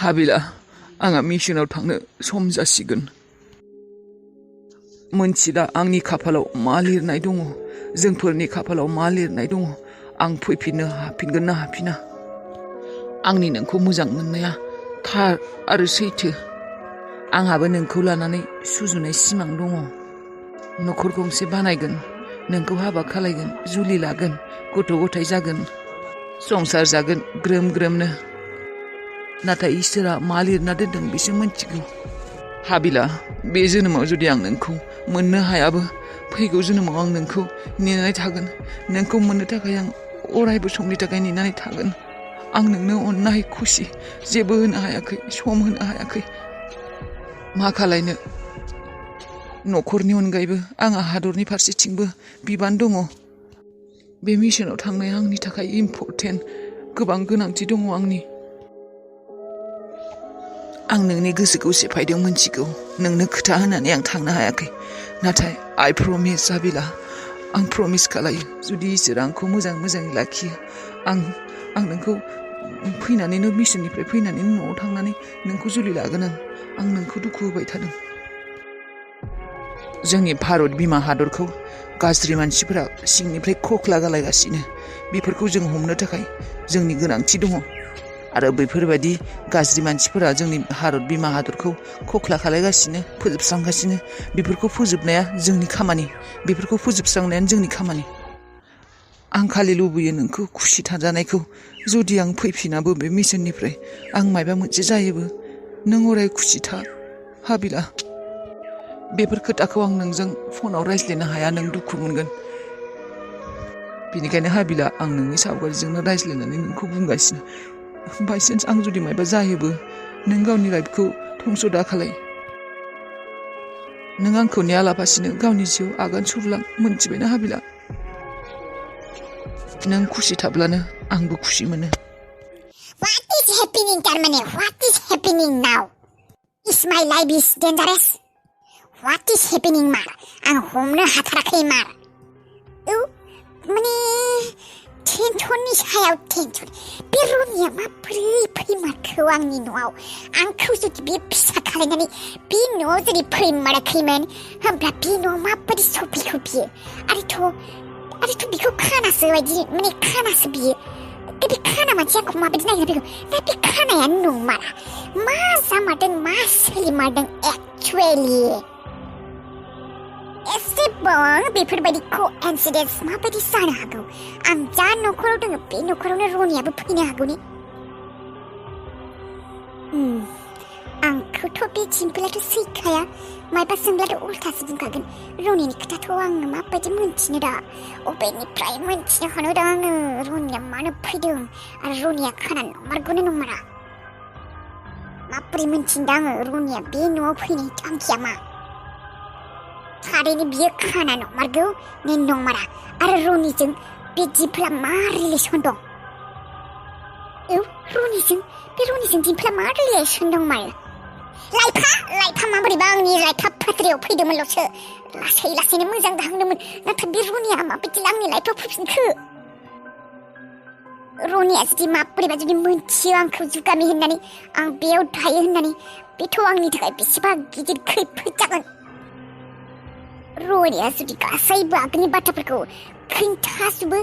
हाबिला आंहा मिशनाव थांनो सम जासिगोन मोनथिला आंनि खाफालाव मा लिरनाय दङ जोंफोरनि खाफालाव मा लिरनाय दङ आं फैफिननो हाफिनगोन ना हाफिना आंनि नोंखौ मोजां मोननाया थार आरो सैथो आंहाबो नोंखौ लानानै सुजुनाय सिमां दङ न'खर गंसे बानायगोन नोंखौ हाबा खालायगोन जुलि लागोन गथ' गथाय जागोन संसार जागोन ग्रोम ग्रोमनो नाथाय इसोरा मा लिरना दोनदों बिसो मिथिगौ हाबिला बे जोनोमाव जुदि आं नोंखौ मोननो हायाबो फैगौ जोनोमाव आं नोंखौ नेनानै थागोन नोंखौ मोननो थाखाय आं अरायबो समनि थाखाय नेनानै थागोन आं नोंनो अननाय खुसि जेबो होनो हायाखै सम होनो हायाखै मा खालायनो न'खरनि अनगायैबो आंहा हादरनि फारसेथिंबो बिबान दङ बे मिशनाव थांनाया आंनि थाखाय इम्परटेन्ट गोबां गोनांथि दङ आंनि आं नोंनि गोसोखौ सेफायदों मोनथिगौ नोंनो खोथा होनानै आं थांनो हायाखै नाथाय आइ प्रमिस हाबिला आं प्रमिस खालायो जुदि इसोरा आंखौ मोजाङै लाखियो आं नोंखौ फैनानैनो मिशननिफ्राय फैनानै न'आव थांनानै नोंखौ जुलि लागोन आं नोंखौ दुखु होबाय थादों जोंनि भारत बिमा हादरखौ गाज्रि मानसिफोरा सिंनिफ्राय खख्ला गालायगासिनो बेफोरखौ जों हमनो थाखाय जोंनि गोनांथि दङ आरो बैफोरबायदि गाज्रि मानसिफोरा जोंनि भारत बिमा हादरखौ खख्ला खालायगासिनो फोजोबस्रांगासिनो बेफोरखौ फोजोबनाया जोंनि खामानि बेफोरखौ फोजोबस्रांनायानो जोंनि खामानि आं खालि लुबैयो नोंखौ खुसि थाजानायखौ जुदि आं फैफिनाबो बे मिशननिफ्राय आं मायबा मोनसे जायोबो नों अराय खुसि था हाबिला बेफोर खोथाखौ आं नोंजों फनाव रायज्लायनो हाया नों दुखु मोनगोन बेनिखायनो हाबिला आं नोंनि सावगारिजोंनो रायज्लायनानै नोंखौ बुंगासिनो बायसान्स आं जुदि मायबा जायोबो नों गावनि लाइफखौ धंस' दा खालाय नों आंखौ नेयालाबासिनो गावनि जिउ आगान सुरलां मोनथिबायना हाबिला नों खुसि थाब्लानो आंबो खुसि मोनो What is happening तारमाने What is happening now Is my life is dangerous What is happening मार आं हमनो हाथाराखै मार माने टेनसननि सायाव टेनसन बे रनिया माबोरै फैमारखो आंनि न'आव आंखौ जुदि बे फिसा खालायनानै बे न'आव जुदि फैमाराखैमोन होमब्ला बे न'आव माबोरै सफैखो बियो आरोथ' बिखौ खानासो बायदि माने खानासो बियो बे खाना मानसि आंखौ माबायदि नायनो फैगौ दा बे खानायानो नंमारा मा जामारदों मा सोलिमारदों एक्चुवेलि एसेबां बेफोरबायदि कोइन्सिडेन्स माबायदि जानो हागौ आं जा न'खराव दङ बे न'खरावनो रनियाबो फैनो हागौनि आंखौथ' बे सिम्पोलाथ' सैखाया मायबा सोंब्लाथ' उल्थासो बुंखागोन रनिनि खोथाथ' आङो माबायदि मोनथिनो दा अबेनिफ्राय मोनथिनो हानो दा आङो रनिया मानो फैदों आरो रनिया खाना नंमारगौना नंमारा माबोरै मोनथिनो दा आङो रनिया बे न'आव फैनाय थांखिया मा थारैनो बियो खाना नंमारगौ ने नंमारा आरो रनिजों बे दिम्पला मा रिलेसन दं रनिजों दिम्पला मा रिलेसन दं मायो लाइफा माबोरैबा आंनि लाइफा फाद्रियाव फैदोंमोनल'सो लासैनो मोजां जाहांदोंमोन नाथाय बे रनिया माबायदि आंनि लाइफाव फैफिनखो रनिया जुदि माबोरैबा जुदि मोनथियो आंखौ जुगामि होननानै आं बेयाव थायो होननानै बेथ' आंनि थाखाय बेसेबा गिदिर खैफोद जागोन रनिया जुदि गासैबो आगोलनि बाथ्राफोरखौ खोन्थाजोबो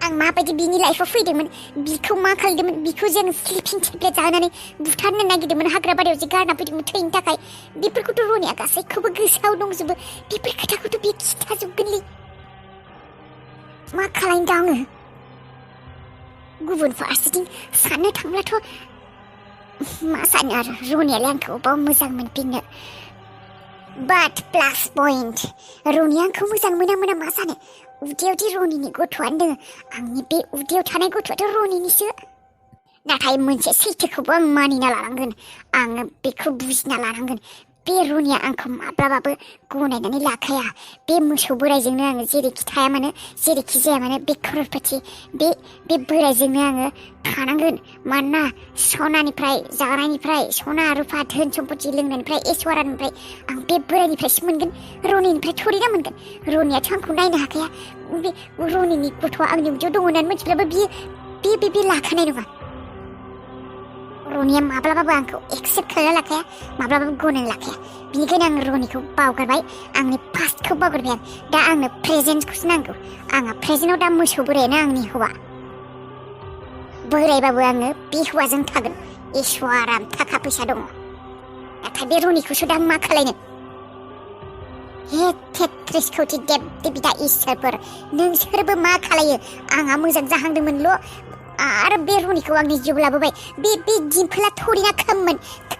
आं माबायदि बिनि लाइफआव फैदोंमोन बिखौ मा खालामदोंमोन बिखौ जों स्लिपिं टेब्लेट जाहोनानै बुथारनो नागिरदोंमोन हाग्राबारियाव जे गारना फैदोंमोन थैनो थाखाय बेफोरखौथ' रनिया गासैखौबो गोसोआव दंजोबो बेफोर खोथाखौथ' बे खिन्थाजोबगोनलै मा खालामदों आङो गुबुन फारसेथिं साननो थांब्लाथ' मा सानो आरो रनियालाय आंखौ अबाव मोजां मोनफिननो बाट प्लास पइन्ट रनिया आंखौ मोजां मोना मा सानो उदैयावदि रनिनि गथ'आनो दङ आंनि बे उदैयाव थानाय गथ'आथ' रनिनिसो नाथाय मोनसे सैथोखौबो आं मानिना लानांगोन आङो बेखौ बुजिना लानांगोन बे रनिया आंखौ माब्लाबाबो गनायनानै लाखाया बे मोसौ बोरायजोंनो आङो जेरैखि थाया मानो जेरैखि जाया मानो बे खर'रपति बे बोरायजोंनो आङो थानांगोन मानोना सनानिफ्राय जानायनिफ्राय सना रुफा धोन सम्पति लोंनायनिफ्राय ऐश्वर्यानिफ्राय आं बे बोरायनिफ्रायसो मोनगोन रनिनिफ्राय थोरिना मोनगोन रनियाथ' आंखौ नायनो हाखाया बे रनिनि गथ'आ आंनि उदैयाव दङ होननानै मिथिब्लाबो बियो लाखानाय नङा रनिया माब्लाबाबो आंखौ एक्सेप्ट खालामना लाखाया माब्लाबाबो गनायना लाखाया बिनिखायनो आं रनिखौ बावगारबाय आंनि पास्टखौ बावगारबाय आं दा आंनो प्रेजेन्टखौसो नांगौ आंहा प्रेजेन्टआव दा मोसौ बोरायानो आंनि हौवा बोरायबाबो आङो बे हौवाजों थागोन इसवाराम थाखा फैसा दङ नाथाय बे रनिखौसो दा मा खालायनो हे तेत्रिस कौटि देब देबिदा इसोरफोर नोंसोरबो मा खालायो आंहा मोजां जाहांदोंमोनल' आरो बे रनिखौ आंनि जिउ लाबोबाय बे दिम्पला थरिना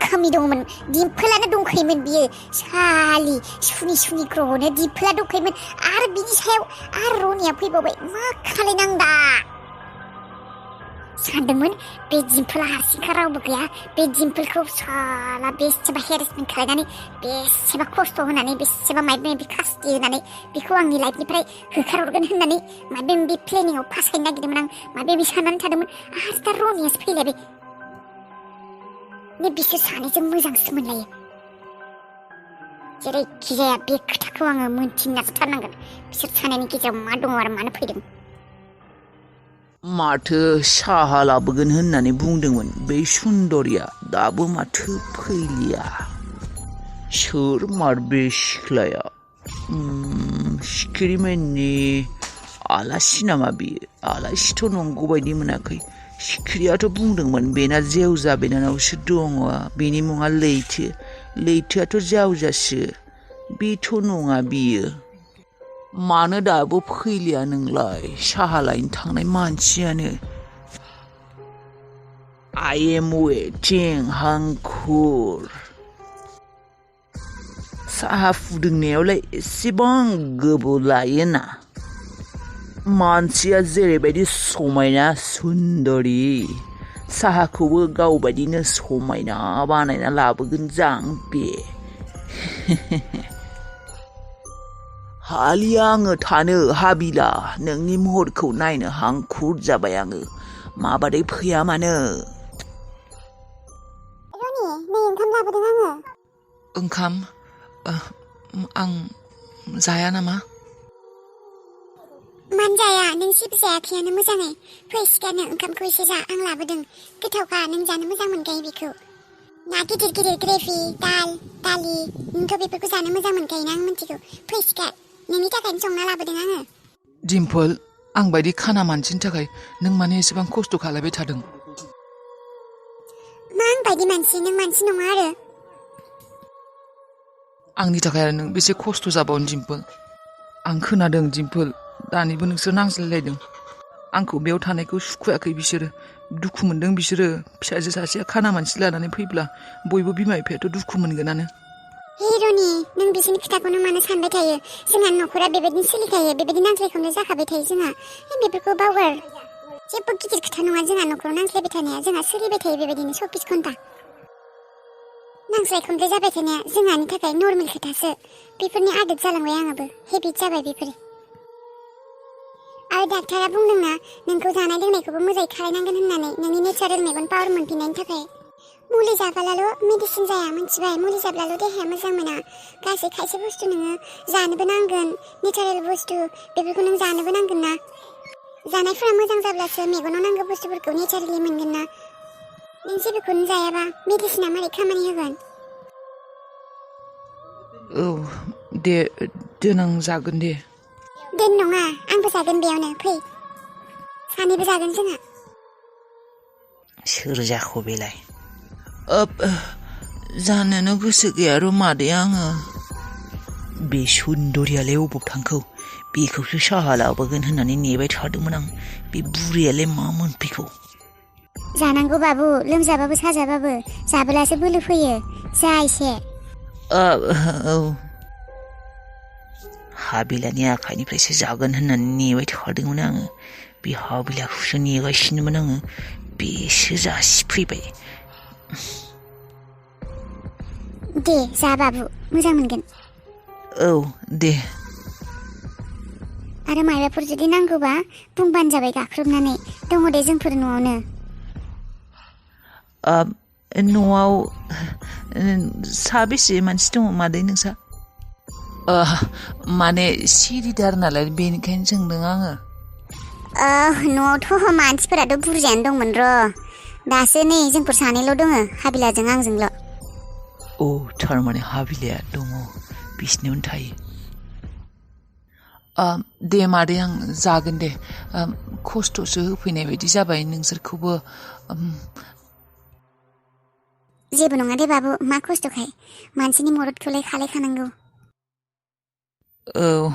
खोमि दंमोन दिम्पलानो दंखायोमोन बियो सालि सुनि ग्रहनो दिम्पला दंखायोमोन आरो बिनि सायाव आरो रनिया फैबावबाय मा खालायनां दा सानदोंमोन बे दिम्पला हारसिंखा रावबो गैया बे दिम्पलखौ साला बेसेबा हेरेसमेन्ट खालायनानै बेसेबा खस्थ' होनानै बेसेबा माबा माबि खास्ति होनानै बेखौ आंनि लाइफनिफ्राय होखारहरगोन होननानै माबा माबि प्लेनिंआव फासायनो नागिरदोंमोन आं माबा माबि साननानै थादोंमोन आरो दा रनियासो फैलायबाय ने बिसोर सानैजों मोजांसो मोनलायो जेरैखि जाया बे खोथाखौ आङो मोनथिनो नाजाथारनांगोन बिसोर सानैनि गेजेराव मा दङ आरो मानो फैदों माथो साहा लाबोगोन होननानै बुंदोंमोन बे सुन्दरिया दाबो माथो फैलिया सोर मार बे सिख्लाया सिखिरिमाननि आलासि नामा बियो आलासिथ' नंगौ बायदि मोनाखै सिखिरियाथ' बुंदोंमोन बेना जेवजा बेनानावसो दङ बेनि मुङा लैथोआथ' जावजासो बेथ' नङा बियो मानो दाबो फैलिया नोंलाय साहा लायनो थांनाय मानसियानो I am waiting हांखुर साहा फुदुंनायावलाय एसेबां गोबाव लायोना मानसिया जेरैबायदि समायना सुन्दरि साहाखौबो गावबायदिनो समायना बानायना लाबोगोन जां बे हालिया आङो थानो हाबिला नोंनि महरखौ नायनो हांखुर जाबाय आङो माबादै फैया मानो रनि नै ओंखाम लाबोदों आङो ओंखाम आं जाया नामा मानो जाया नों जेबो जायाखैयानो मोजाङै फै सिगांनो ओंखामखौ एसे जा आं लाबोदों गोथावखा नों जानो मोजां मोनखायो बेखौ ना गिदिर ग्रेभि दालि नोंथ' बेफोरखौ जानो मोजां मोनखायोना आं मिथिगौ फै सिगां नोंनि थाखायनो संना लाबोदों आङो दिम्पल आं बायदि खाना मानसिनि थाखाय नों माने एसेबां खस्थ' खालायबाय थादों मा आं बायदि मानसि नों मानसि नङा आरो आंनि थाखाय आरो नों बेसे खस्थ' जाबावनो दिम्पल आं खोनादों दिम्पल दानिबो नोंसोर नांज्लायलायदों आंखौ बेयाव थानायखौ सुखुयाखै बिसोरो दुखु मोनदों बिसोरो फिसाजो सासेया खाना मानसि लानानै फैब्ला बयबो बिमा बिफायाथ' दुखु मोनगोनानो हे रनि नों बिसोरनि खोथाखौनो मानो सानबाय थायो जोंहा न'खरा बेबायदिनो सोलिखायो बेबायदि नांज्लाय खमलाय जाखाबाय थायो जोंहा बेफोरखौ बावगार जेबो गिदिर खोथा नङा जोंहा न'खराव नांज्लायबाय थानाया जोंहा सोलिबाय थायो बेबायदिनो 24 घन्टा नांज्लाय खमलाय जाबाय थानाया जोंहानि थाखाय नर्मेल खोथासो बेफोरनि आदब जालांबाय आंहाबो हेबिट जाबाय बेफोर आरो डाक्टारा बुंदोंना नोंखौ जानाय लोंनायखौबो मोजाङै खालायनांगोन होननानै नोंनि नेचारेल मेगन पावार मोनफिननायनि थाखाय मुलि जाबालाल' मेडिसिन जाया मिथिबाय मुलि जाब्लाल' देहाया मोजां मोना गासै खायसे बुस्थु नोङो जानोबो नांगोन नेचारेल बुस्थु बेफोरखौ नों जानोबो नांगोन ना जानायफोरा मोजां जाब्लासो मेगनाव नांगौ बुस्थुफोरखौ नेचारेलि मोनगोन ना नों जेबोखौनो जायाबा मेडिसिना मारै खामानि होगोन औ दे देनां जागोन दे दोन नङा आंबो जागोन बेयावनो फै सानैबो जागोन जोंहा सोर जाखो बेलाय जानोनो गोसो गैया र' मादै आङो बे सुन्दरियालाय अबाव थांखो बेखौसो साहा लाबोगोन होननानै नेबाय थादोंमोन आं बे बुरियालाय मा मोनफैखौ जानांगौ बाबु लोमजाबाबो साजाबाबो जाबोलासो बोलो फैयो जा एसे औ हाबिलानि आखाइनिफ्रायसो जागोन होननानै नेबाय थादोंमोन आङो बे हाबिलाखौसो नेगासिनोमोन आङो बेसो जासिफैबाय दे जा बाबु मोजां मोनगोन औ दे आरो मायबाफोर जुदि नांगौबा बुंबानो जाबाय गाख्रबनानै दङ दे जोंफोर न'आवनो न'आव साबेसे मानसि दङ मादै नोंसा माने सिरिदार नालाय बेनिखायनो सोंदों आङो न'आवथ' मानसिफोराथ' बुरजायानो दंमोन र' दासो नै जोंफोर सानैल' दङ हाबिलाजों आंजोंल'। औ थारमाने हाबिलाया दङ बिसिनियावनो थायो। दे मादै आं जागोन दे। खस्थ'सो होफैनाय बायदि जाबाय नोंसोरखौबो। जेबो नङा दे बाबु, मा खस्थ'खाय, मानसिनि मददखौलाय खालायखानांगौ। औ